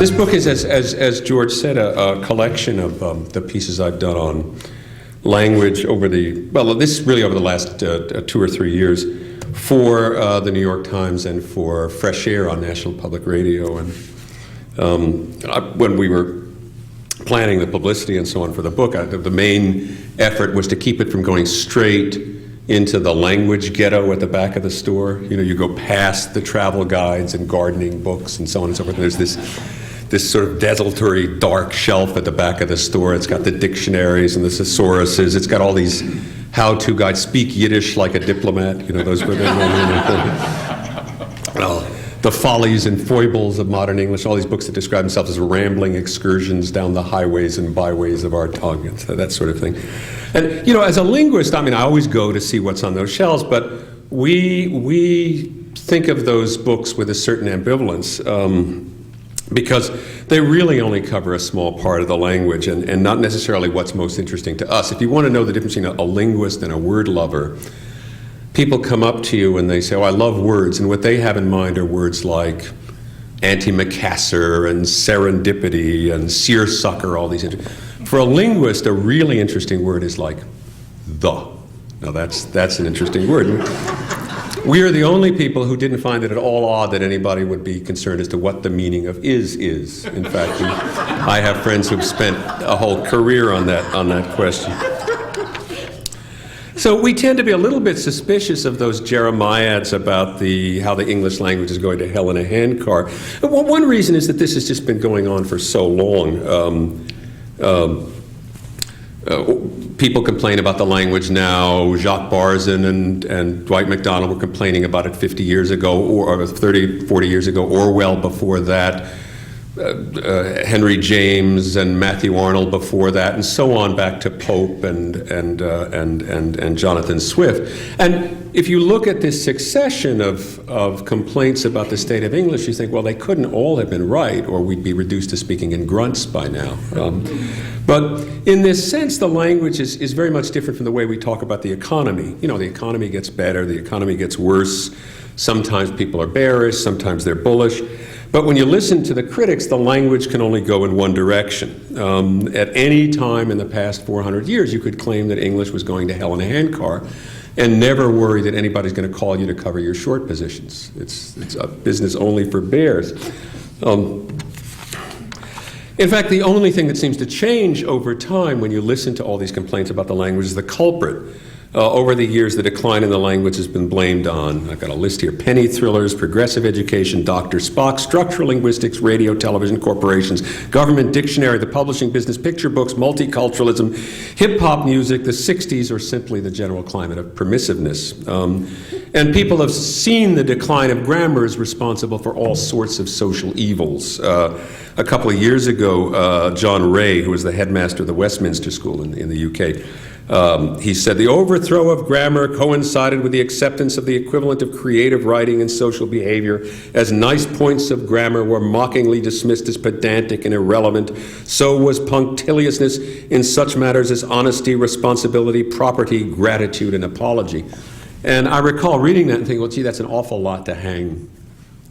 This book is, as George said, a collection of the pieces I've done on language over the last 2 or 3 years for the New York Times and for Fresh Air on National Public Radio. And when we were planning the publicity and so on for the book, the main effort was to keep it from going straight into the language ghetto at the back of the store. You know, you go past the travel guides and gardening books and so on and so forth. There's this sort of desultory dark shelf at the back of the store. It's got the dictionaries and the thesauruses. It's got all these how-to guides. Speak Yiddish like a diplomat. You know, those were the follies and foibles of modern English. All these books that describe themselves as rambling excursions down the highways and byways of our tongue, and so that sort of thing. And you know, as a linguist, I mean, I always go to see what's on those shelves, but we think of those books with a certain ambivalence. Because they really only cover a small part of the language and not necessarily what's most interesting to us. If you want to know the difference between a linguist and a word lover, people come up to you and they say, oh, I love words, and what they have in mind are words like antimacassar and serendipity and seersucker, all these. For a linguist, a really interesting word is like the. Now that's an interesting word. We are the only people who didn't find it at all odd that anybody would be concerned as to what the meaning of is. In fact, I have friends who've spent a whole career on that question. So we tend to be a little bit suspicious of those jeremiads about how the English language is going to hell in a handcar. One reason is that this has just been going on for so long. People complain about the language now. Jacques Barzin and Dwight MacDonald were complaining about it 50 years ago, or 30, 40 years ago. Orwell before that. Henry James and Matthew Arnold before that, and so on back to Pope and Jonathan Swift. And if you look at this succession of complaints about the state of English, you think, well, they couldn't all have been right, or we'd be reduced to speaking in grunts by now. But in this sense, the language is very much different from the way we talk about the economy. You know, the economy gets better, the economy gets worse. Sometimes people are bearish, sometimes they're bullish. But when you listen to the critics, the language can only go in one direction. At any time in the past 400 years, you could claim that English was going to hell in a handcar and never worry that anybody's going to call you to cover your short positions. It's a business only for bears. In fact, the only thing that seems to change over time when you listen to all these complaints about the language is the culprit. Over the years, the decline in the language has been blamed on, I've got a list here, penny thrillers, progressive education, Dr. Spock, structural linguistics, radio, television, corporations, government dictionary, the publishing business, picture books, multiculturalism, hip-hop music, the 60s, or simply the general climate of permissiveness. And people have seen the decline of grammar as responsible for all sorts of social evils. A couple of years ago, John Ray, who was the headmaster of the Westminster School in the UK, he said, the overthrow of grammar coincided with the acceptance of the equivalent of creative writing and social behavior, as nice points of grammar were mockingly dismissed as pedantic and irrelevant. So was punctiliousness in such matters as honesty, responsibility, property, gratitude, and apology. And I recall reading that and thinking, well, gee, that's an awful lot to hang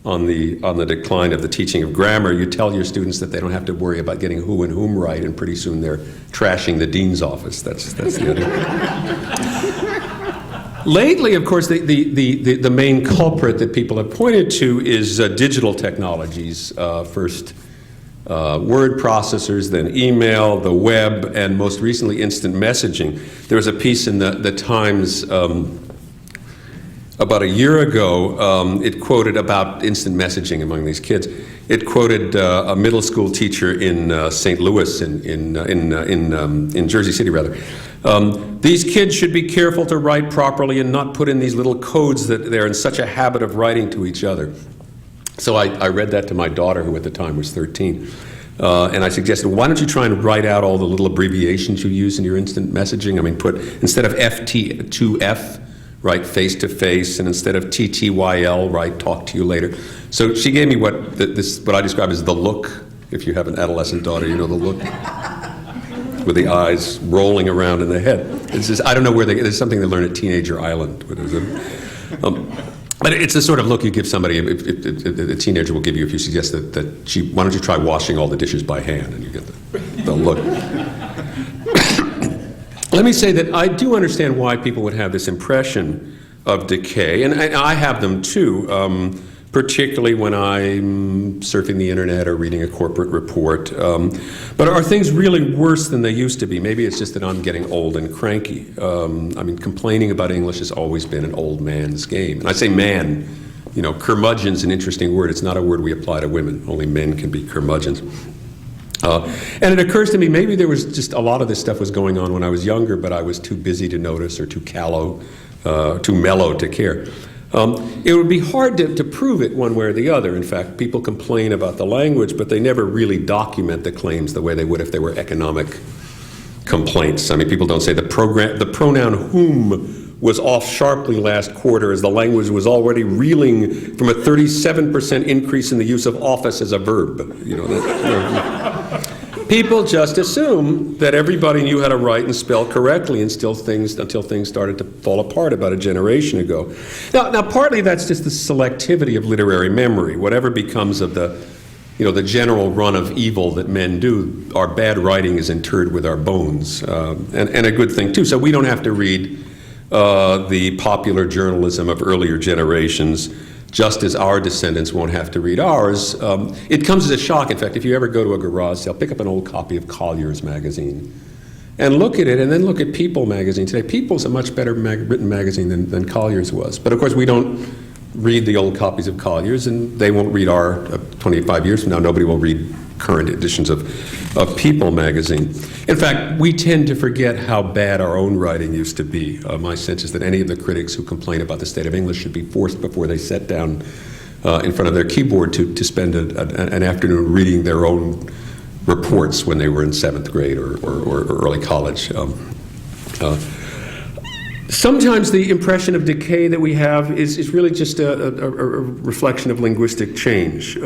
on the decline of the teaching of grammar. You tell your students that they don't have to worry about getting who and whom right, and pretty soon they're trashing the dean's office. That's the idea. Lately, of course, the main culprit that people have pointed to is digital technologies. First word processors, then email, the web, and most recently instant messaging. There was a piece in the Times about a year ago. It quoted about instant messaging among these kids. It quoted a middle school teacher in St. Louis, in Jersey City, rather. These kids should be careful to write properly and not put in these little codes that they're in such a habit of writing to each other. So I read that to my daughter, who at the time was 13. And I suggested, why don't you try and write out all the little abbreviations you use in your instant messaging? I mean, put, instead of FT2F, write face-to-face, and instead of TTYL, write talk to you later. So she gave me what I describe as the look. If you have an adolescent daughter, you know the look. With the eyes rolling around in the head. It's just, I don't know where there's something they learn at Teenager Island. But it's the sort of look you give somebody, if a teenager will give you if you suggest why don't you try washing all the dishes by hand, and you get the look. Let me say that I do understand why people would have this impression of decay, and I have them too, particularly when I'm surfing the internet or reading a corporate report. But are things really worse than they used to be? Maybe it's just that I'm getting old and cranky. I mean, complaining about English has always been an old man's game. And I say man, you know, curmudgeon's an interesting word. It's not a word we apply to women. Only men can be curmudgeons. And it occurs to me, maybe there was just a lot of this stuff was going on when I was younger, but I was too busy to notice or too too mellow to care. It would be hard to prove it one way or the other. In fact, people complain about the language, but they never really document the claims the way they would if they were economic complaints. I mean, people don't say the pronoun whom was off sharply last quarter as the language was already reeling from a 37% increase in the use of office as a verb. You know, people just assume that everybody knew how to write and spell correctly until things started to fall apart about a generation ago. Now, partly that's just the selectivity of literary memory. Whatever becomes of the general run of evil that men do, our bad writing is interred with our bones, and a good thing too. So we don't have to read the popular journalism of earlier generations, just as our descendants won't have to read ours. It comes as a shock, in fact, if you ever go to a garage sale, pick up an old copy of Collier's magazine and look at it, and then look at People magazine today. People's a much better written magazine than Collier's was. But of course, we don't read the old copies of Collier's, and they won't read our, 25 years from now, nobody will read current editions of People magazine. In fact, we tend to forget how bad our own writing used to be. My sense is that any of the critics who complain about the state of English should be forced before they sat down in front of their keyboard to spend an afternoon reading their own reports when they were in 7th grade or early college. Sometimes the impression of decay that we have is really just a reflection of linguistic change.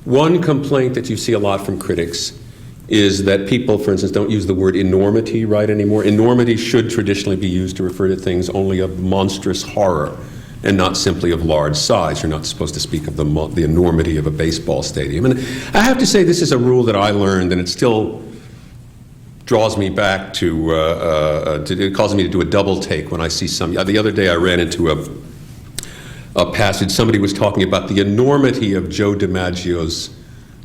One complaint that you see a lot from critics is that people, for instance, don't use the word enormity right anymore. Enormity should traditionally be used to refer to things only of monstrous horror and not simply of large size. You're not supposed to speak of the enormity of a baseball stadium. And I have to say this is a rule that I learned, and it still draws me back to it causes me to do a double take when I see the other day I ran into a passage. Somebody was talking about the enormity of Joe DiMaggio's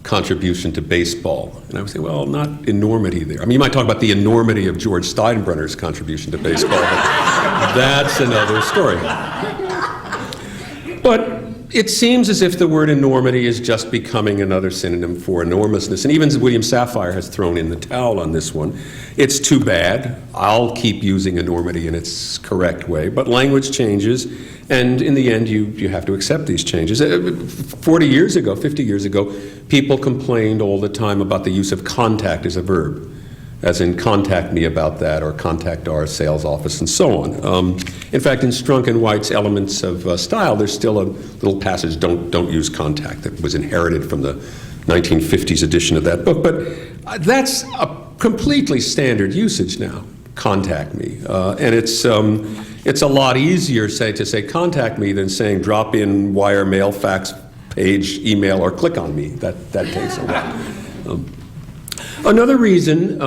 contribution to baseball. And I would say, well, not enormity there. I mean, you might talk about the enormity of George Steinbrenner's contribution to baseball, but that's another story. But it seems as if the word enormity is just becoming another synonym for enormousness. And even William Safire has thrown in the towel on this one. It's too bad. I'll keep using enormity in its correct way. But language changes, and in the end, you have to accept these changes. 40 years ago, 50 years ago, people complained all the time about the use of contact as a verb, as in contact me about that, or contact our sales office, and so on. In fact, in Strunk and White's Elements of Style, there's still a little passage, don't use contact, that was inherited from the 1950s edition of that book. But that's a completely standard usage now, contact me. And it's a lot easier, to say contact me than saying drop in, wire, mail, fax, page, email, or click on me. That takes a while. Another reason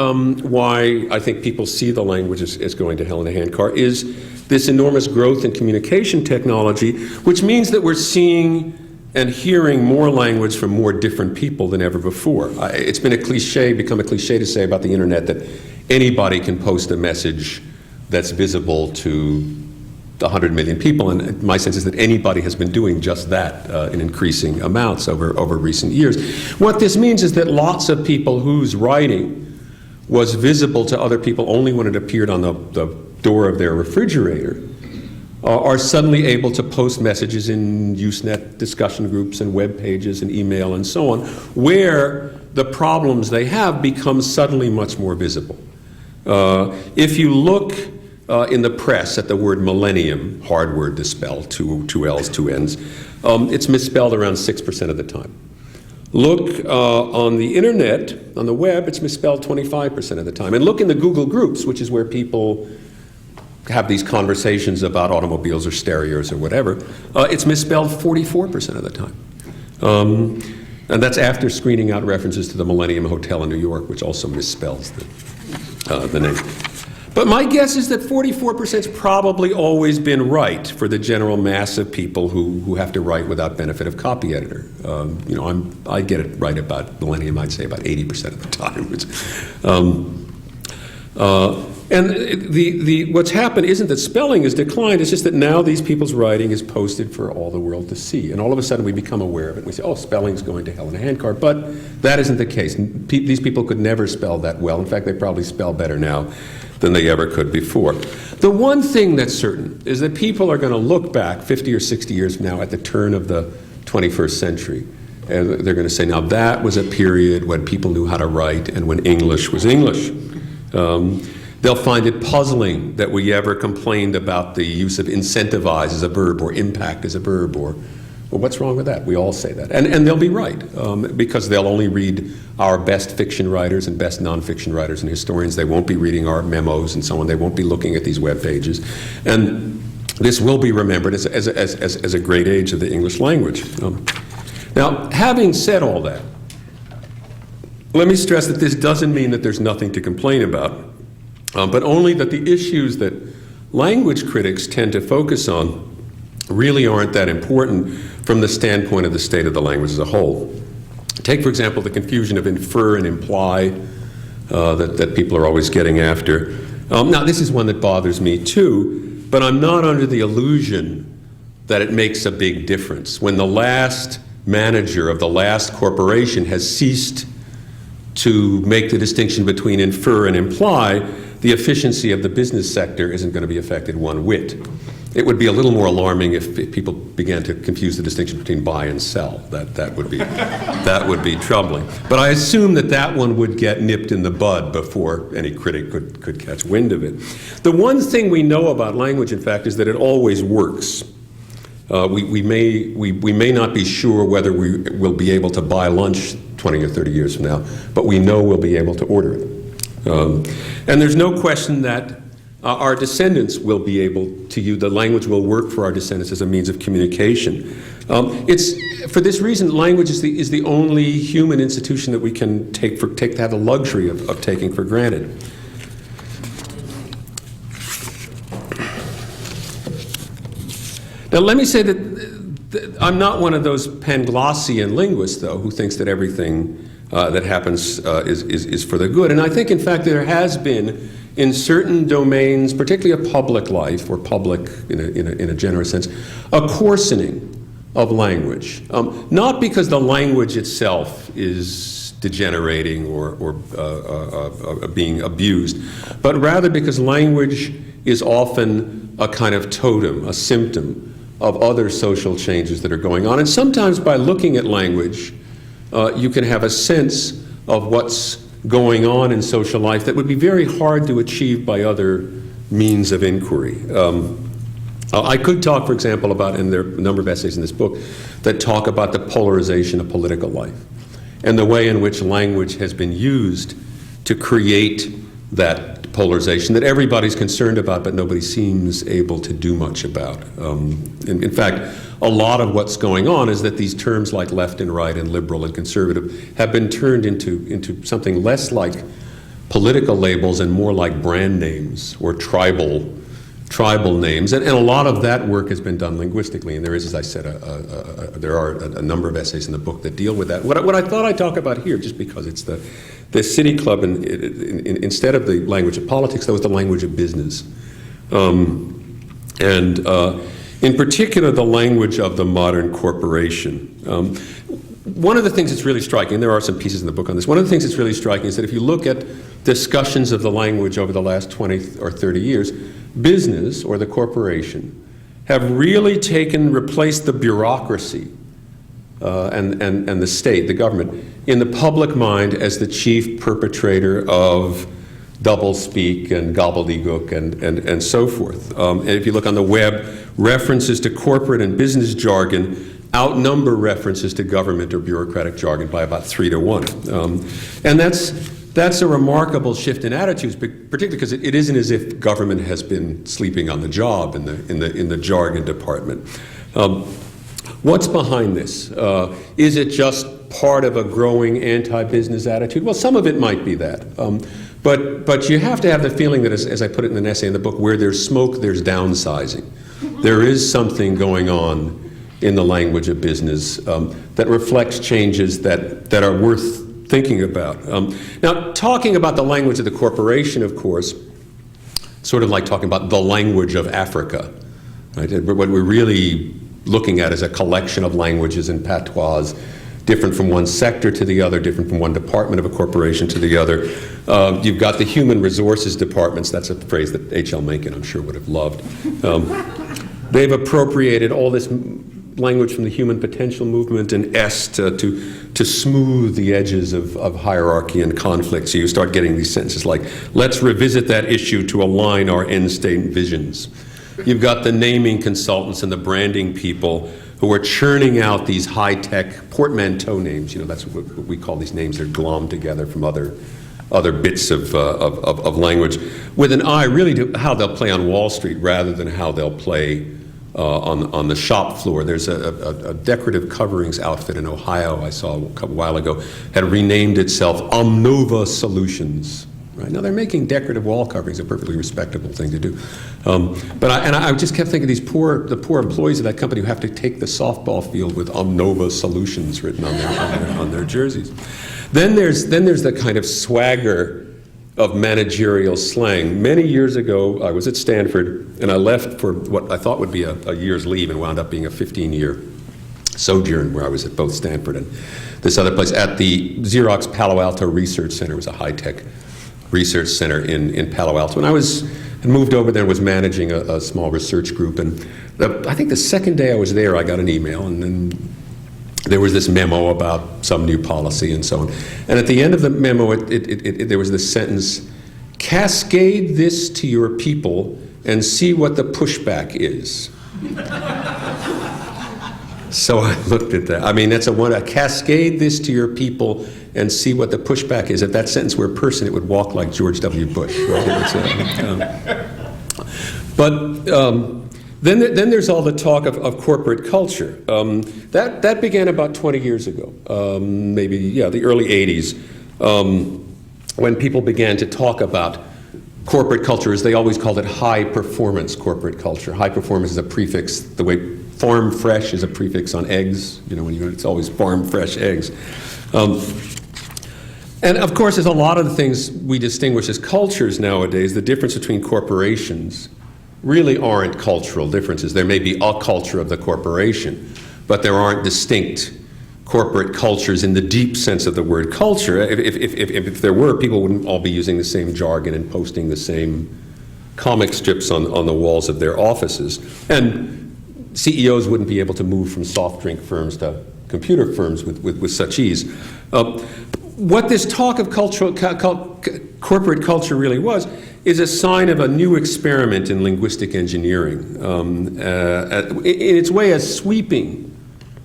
why I think people see the language as going to hell in a handcar is this enormous growth in communication technology, which means that we're seeing and hearing more language from more different people than ever before. It's become a cliche to say about the internet that anybody can post a message that's visible to 100 million people, and my sense is that anybody has been doing just that in increasing amounts over recent years. What this means is that lots of people whose writing was visible to other people only when it appeared on the door of their refrigerator are suddenly able to post messages in Usenet discussion groups and web pages and email and so on, where the problems they have become suddenly much more visible. If you look in the press at the word millennium, hard word to spell, two L's, two N's, it's misspelled around 6% of the time. Look on the internet, on the web, it's misspelled 25% of the time. And look in the Google groups, which is where people have these conversations about automobiles or stereos or whatever, it's misspelled 44% of the time. And that's after screening out references to the Millennium Hotel in New York, which also misspells the name. But my guess is that 44% has probably always been right for the general mass of people who have to write without benefit of copy editor. I get it right about Millennium, I'd say about 80% of the time. And what's happened isn't that spelling has declined, it's just that now these people's writing is posted for all the world to see. And all of a sudden we become aware of it. And we say, oh, spelling's going to hell in a handcart. But that isn't the case. These people could never spell that well. In fact, they probably spell better now than they ever could before. The one thing that's certain is that people are going to look back 50 or 60 years from now at the turn of the 21st century. And they're going to say, now that was a period when people knew how to write and when English was English. They'll find it puzzling that we ever complained about the use of incentivize as a verb or impact as a verb or, well, what's wrong with that? We all say that. And they'll be right, because they'll only read our best fiction writers and best nonfiction writers and historians. They won't be reading our memos and so on. They won't be looking at these web pages. And this will be remembered as a great age of the English language. Now, having said all that, let me stress that this doesn't mean that there's nothing to complain about, but only that the issues that language critics tend to focus on really aren't that important from the standpoint of the state of the language as a whole. Take, for example, the confusion of infer and imply that people are always getting after. Now, this is one that bothers me too, but I'm not under the illusion that it makes a big difference. When the last manager of the last corporation has ceased to make the distinction between infer and imply, the efficiency of the business sector isn't going to be affected one whit. It would be a little more alarming if people began to confuse the distinction between buy and sell. That would be troubling. But I assume that one would get nipped in the bud before any critic could catch wind of it. The one thing we know about language, in fact, is that it always works. We may not be sure whether we will be able to buy lunch 20 or 30 years from now, but we know we'll be able to order it. And there's no question that our descendants will be able to use, the language will work for our descendants as a means of communication. For this reason, language is the only human institution that we can have the luxury of taking for granted. Now, let me say that I'm not one of those Panglossian linguists, though, who thinks that everything that happens is for the good. And I think, in fact, there has been, in certain domains, particularly of public life, or public in a generous sense, a coarsening of language. Not because the language itself is degenerating or being abused, but rather because language is often a kind of totem, a symptom of other social changes that are going on. And sometimes by looking at language, you can have a sense of what's going on in social life that would be very hard to achieve by other means of inquiry. I could talk, for example, about, and there are a number of essays in this book, that talk about the polarization of political life and the way in which language has been used to create that polarization that everybody's concerned about, but nobody seems able to do much about. In fact, a lot of what's going on is that these terms like left and right and liberal and conservative have been turned into something less like political labels and more like brand names or tribal names. And a lot of that work has been done linguistically, and there is, as I said, there are a number of essays in the book that deal with that. What I thought I'd talk about here, just because it's the City Club, instead of the language of politics, that was the language of business. In particular, the language of the modern corporation. One of the things that's really striking, and there are some pieces in the book on this, one of the things that's really striking is that if you look at discussions of the language over the last 20 or 30 years, business, or the corporation, have really replaced the bureaucracy and the state, the government, in the public mind as the chief perpetrator of doublespeak and gobbledygook and so forth. And if you look on the web, references to corporate and business jargon outnumber references to government or bureaucratic jargon by about 3 to 1. And that's that's a remarkable shift in attitudes, particularly because it isn't as if government has been sleeping on the job in the jargon department. What's behind this? Is it just part of a growing anti-business attitude? Well, some of it might be that. But you have to have the feeling that, as I put it in an essay in the book, where there's smoke, there's downsizing. There is something going on in the language of business that reflects changes that are worth thinking about. Now, talking about the language of the corporation, of course, sort of like talking about the language of Africa. Right? What we're really looking at is a collection of languages and patois, different from one sector to the other, different from one department of a corporation to the other. You've got the human resources departments. That's a phrase that H.L. Mencken, I'm sure, would have loved. They've appropriated all this language from the human potential movement and est to smooth the edges of hierarchy and conflict. So you start getting these sentences like, let's revisit that issue to align our end state visions. You've got the naming consultants and the branding people who are churning out these high-tech portmanteau names. That's what we call these names. They're glommed together from other bits of language, with an eye really to how they'll play on Wall Street rather than how they'll play on the shop floor. There's a decorative coverings outfit in Ohio I saw a couple while ago, had renamed itself Omnova Solutions. Right? Now they're making decorative wall coverings, a perfectly respectable thing to do. But I just kept thinking of the poor employees of that company who have to take the softball field with Omnova Solutions written on their jerseys. Then there's the kind of swagger of managerial slang. Many years ago, I was at Stanford, and I left for what I thought would be a year's leave and wound up being a 15-year sojourn where I was at both Stanford and this other place at the Xerox Palo Alto Research Center. It was a high-tech research center in Palo Alto. And I had moved over there and was managing a small research group. And I think the second day I was there, I got an email, and then there was this memo about some new policy and so on. And at the end of the memo, there was this sentence, cascade this to your people and see what the pushback is. So I looked at that. I mean, that's a cascade this to your people and see what the pushback is. If that sentence were a person, it would walk like George W. Bush. Right? Then there's all the talk of corporate culture. That began about 20 years ago, the early 80s, when people began to talk about corporate culture, as they always called it, high-performance corporate culture. High performance is a prefix, the way farm fresh is a prefix on eggs. It's always farm fresh eggs. And of course, there's a lot of the things we distinguish as cultures nowadays. The difference between corporations really aren't cultural differences. There may be a culture of the corporation, but there aren't distinct corporate cultures in the deep sense of the word culture. If there were, people wouldn't all be using the same jargon and posting the same comic strips on the walls of their offices. And CEOs wouldn't be able to move from soft drink firms to computer firms with such ease. What this talk of corporate culture really was is a sign of a new experiment in linguistic engineering. In its way, as sweeping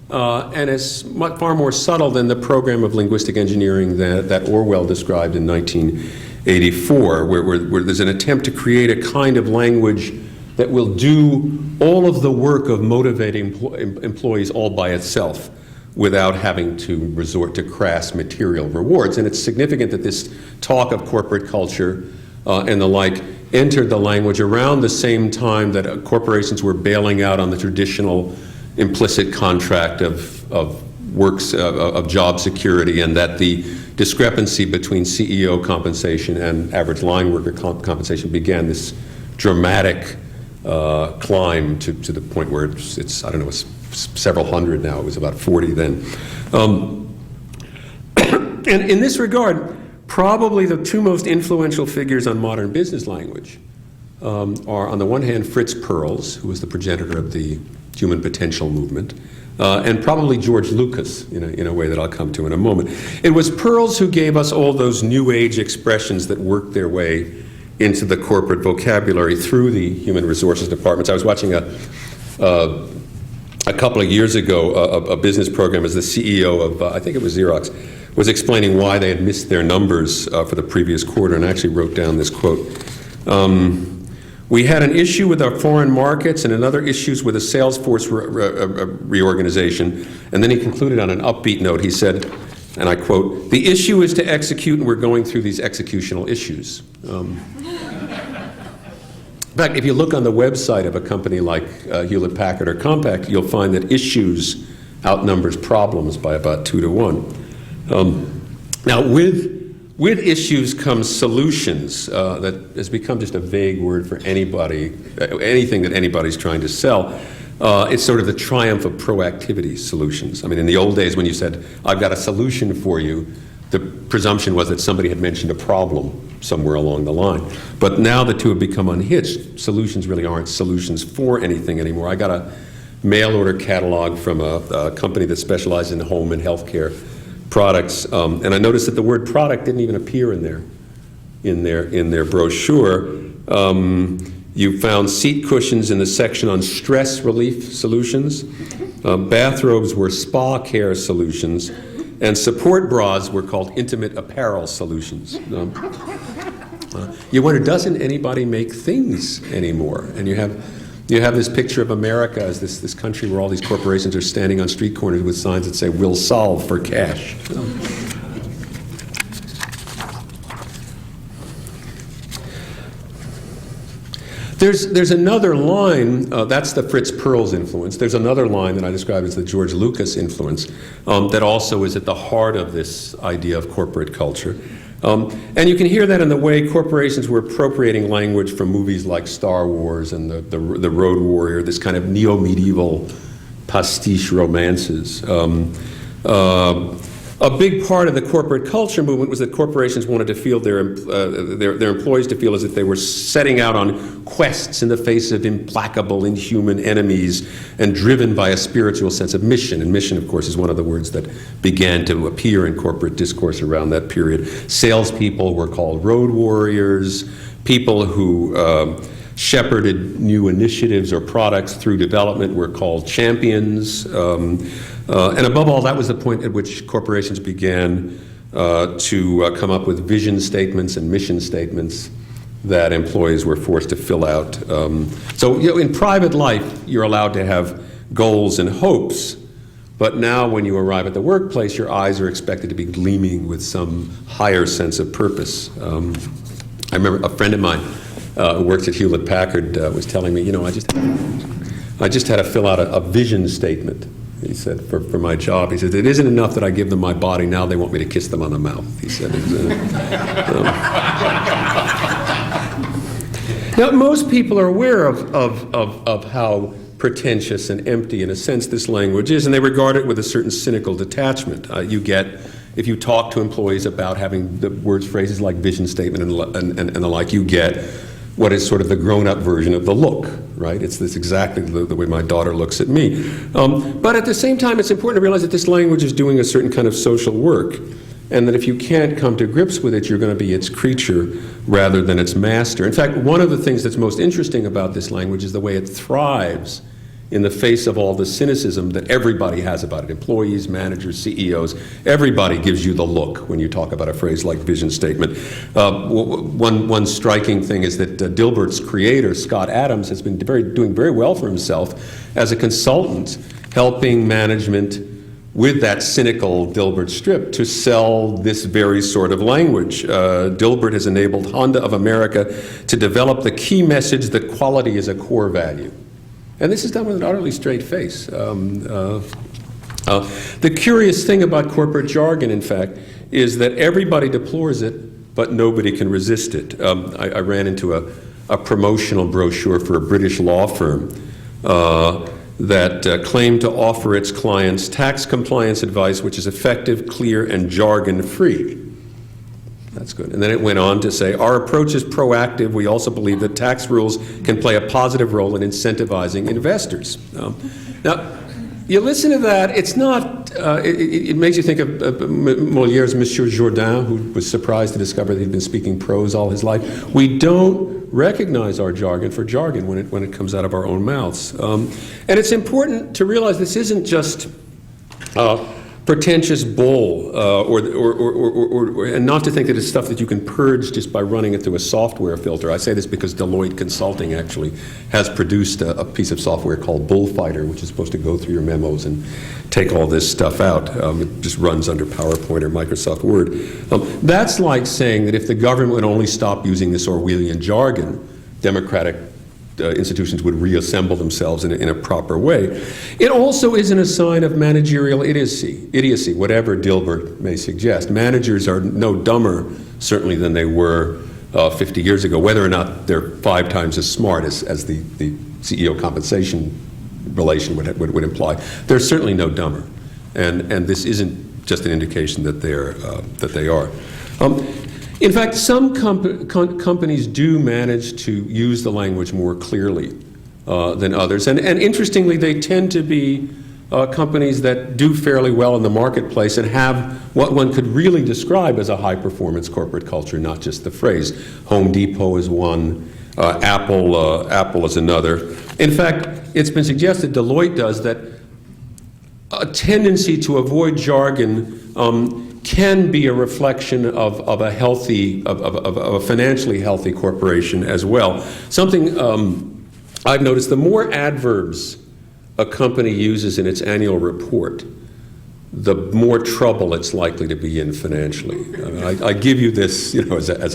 and as far more subtle than the program of linguistic engineering that Orwell described in 1984, where there's an attempt to create a kind of language that will do all of the work of motivating employees all by itself without having to resort to crass material rewards. And it's significant that this talk of corporate culture and the like entered the language around the same time that corporations were bailing out on the traditional implicit contract of works of job security, and that the discrepancy between CEO compensation and average line worker compensation began this dramatic climb to the point where it's I don't know, it's several hundred now. It was about 40 then. And in this regard, probably the two most influential figures on modern business language are, on the one hand, Fritz Perls, who was the progenitor of the human potential movement, and probably George Lucas, in a way that I'll come to in a moment. It was Perls who gave us all those new age expressions that worked their way into the corporate vocabulary through the human resources departments. I was watching a couple of years ago a business program as the CEO of, I think it was Xerox, was explaining why they had missed their numbers for the previous quarter, and I actually wrote down this quote. We had an issue with our foreign markets and another issues with a sales force reorganization. And then he concluded on an upbeat note. He said, and I quote, "The issue is to execute, and we're going through these executional issues." In fact, if you look on the website of a company like Hewlett Packard or Compaq, you'll find that issues outnumbers problems by about 2 to 1. Now, with issues comes solutions. That has become just a vague word for anybody, anything that anybody's trying to sell. It's sort of the triumph of proactivity, solutions. I mean, in the old days when you said, "I've got a solution for you," the presumption was that somebody had mentioned a problem somewhere along the line. But now the two have become unhitched. Solutions really aren't solutions for anything anymore. I got a mail order catalog from a company that specializes in home and healthcare products, and I noticed that the word product didn't even appear in their brochure. You found seat cushions in the section on stress relief solutions. Bathrobes were spa care solutions, and support bras were called intimate apparel solutions. You wonder, doesn't anybody make things anymore? And you have this picture of America as this country where all these corporations are standing on street corners with signs that say, "We'll solve for cash." There's another line, that's the Fritz Perls influence. There's another line that I describe as the George Lucas influence that also is at the heart of this idea of corporate culture. And you can hear that in the way corporations were appropriating language from movies like Star Wars and the Road Warrior, this kind of neo-medieval pastiche romances. A big part of the corporate culture movement was that corporations wanted to feel their employees to feel as if they were setting out on quests in the face of implacable, inhuman enemies and driven by a spiritual sense of mission. And mission, of course, is one of the words that began to appear in corporate discourse around that period. Salespeople were called road warriors. People who shepherded new initiatives or products through development were called champions. And above all, that was the point at which corporations began to come up with vision statements and mission statements that employees were forced to fill out. So, in private life, you're allowed to have goals and hopes, but now when you arrive at the workplace, your eyes are expected to be gleaming with some higher sense of purpose. I remember a friend of mine who works at Hewlett Packard was telling me, I just had to fill out a vision statement. He said, for my job. He said, "It isn't enough that I give them my body, now they want me to kiss them on the mouth." He said. Now, most people are aware of how pretentious and empty, in a sense, this language is, and they regard it with a certain cynical detachment. If you talk to employees about having the words, phrases like vision statement and the like, you get what is sort of the grown-up version of the look, right? It's this exactly the way my daughter looks at me. But at the same time, it's important to realize that this language is doing a certain kind of social work, and that if you can't come to grips with it, you're going to be its creature rather than its master. In fact, one of the things that's most interesting about this language is the way it thrives in the face of all the cynicism that everybody has about it. Employees, managers, CEOs, everybody gives you the look when you talk about a phrase like vision statement. One striking thing is that Dilbert's creator, Scott Adams, has been doing very well for himself as a consultant, helping management with that cynical Dilbert strip to sell this very sort of language. Dilbert has enabled Honda of America to develop the key message that quality is a core value. And this is done with an utterly straight face. The curious thing about corporate jargon, in fact, is that everybody deplores it, but nobody can resist it. I ran into a promotional brochure for a British law firm that claimed to offer its clients tax compliance advice which is effective, clear, and jargon-free. That's good. And then it went on to say, "Our approach is proactive. We also believe that tax rules can play a positive role in incentivizing investors." Now, you listen to that, it's not, it makes you think of Moliere's Monsieur Jourdain, who was surprised to discover that he'd been speaking prose all his life. We don't recognize our jargon for jargon when it comes out of our own mouths. And it's important to realize this isn't just pretentious bull, and not to think that it's stuff that you can purge just by running it through a software filter. I say this because Deloitte Consulting actually has produced a piece of software called Bullfighter, which is supposed to go through your memos and take all this stuff out. It just runs under PowerPoint or Microsoft Word. That's like saying that if the government would only stop using this Orwellian jargon, democratic institutions would reassemble themselves in a proper way. It also isn't a sign of managerial idiocy, whatever Dilbert may suggest. Managers are no dumber, certainly, than they were 50 years ago, whether or not they're 5 times as smart as the CEO compensation relation would imply. They're certainly no dumber, and this isn't just an indication that they are. In fact, some companies do manage to use the language more clearly than others. And interestingly, they tend to be companies that do fairly well in the marketplace and have what one could really describe as a high-performance corporate culture, not just the phrase. Home Depot is one, Apple is another. In fact, it's been suggested, Deloitte does, that a tendency to avoid jargon can be a reflection of a financially healthy corporation as well. Something I've noticed, the more adverbs a company uses in its annual report, the more trouble it's likely to be in financially. I give you this, as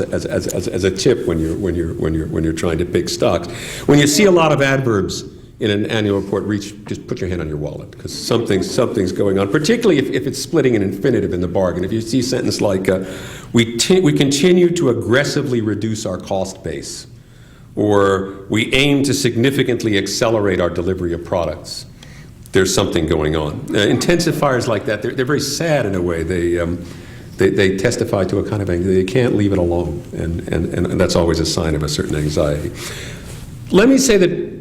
a tip when you're trying to pick stocks. When you see a lot of adverbs in an annual report, just put your hand on your wallet, because something's going on, particularly if it's splitting an infinitive in the bargain. If you see a sentence like, we continue to aggressively reduce our cost base, or we aim to significantly accelerate our delivery of products, there's something going on. Intensifiers like that, they're very sad in a way. They testify to a kind of anxiety. They can't leave it alone, and that's always a sign of a certain anxiety. Let me say that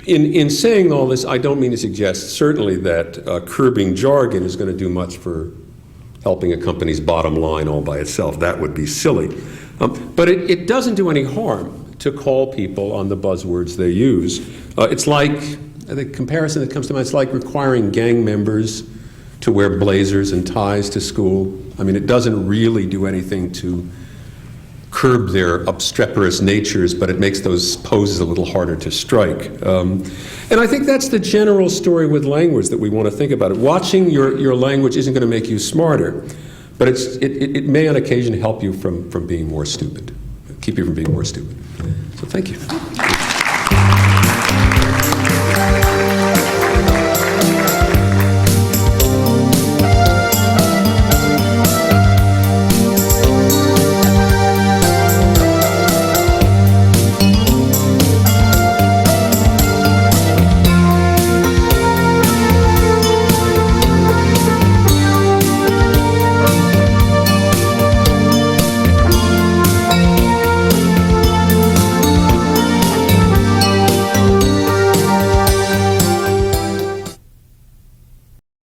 in saying all this, I don't mean to suggest certainly that curbing jargon is going to do much for helping a company's bottom line all by itself. That would be silly. But it doesn't do any harm to call people on the buzzwords they use. It's like, the comparison that comes to mind, it's like requiring gang members to wear blazers and ties to school. I mean, it doesn't really do anything to curb their obstreperous natures, but it makes those poses a little harder to strike. And I think that's the general story with language that we want to think about. Watching your language isn't going to make you smarter, but it may on occasion help you from being more stupid, keep you from being more stupid. So thank you.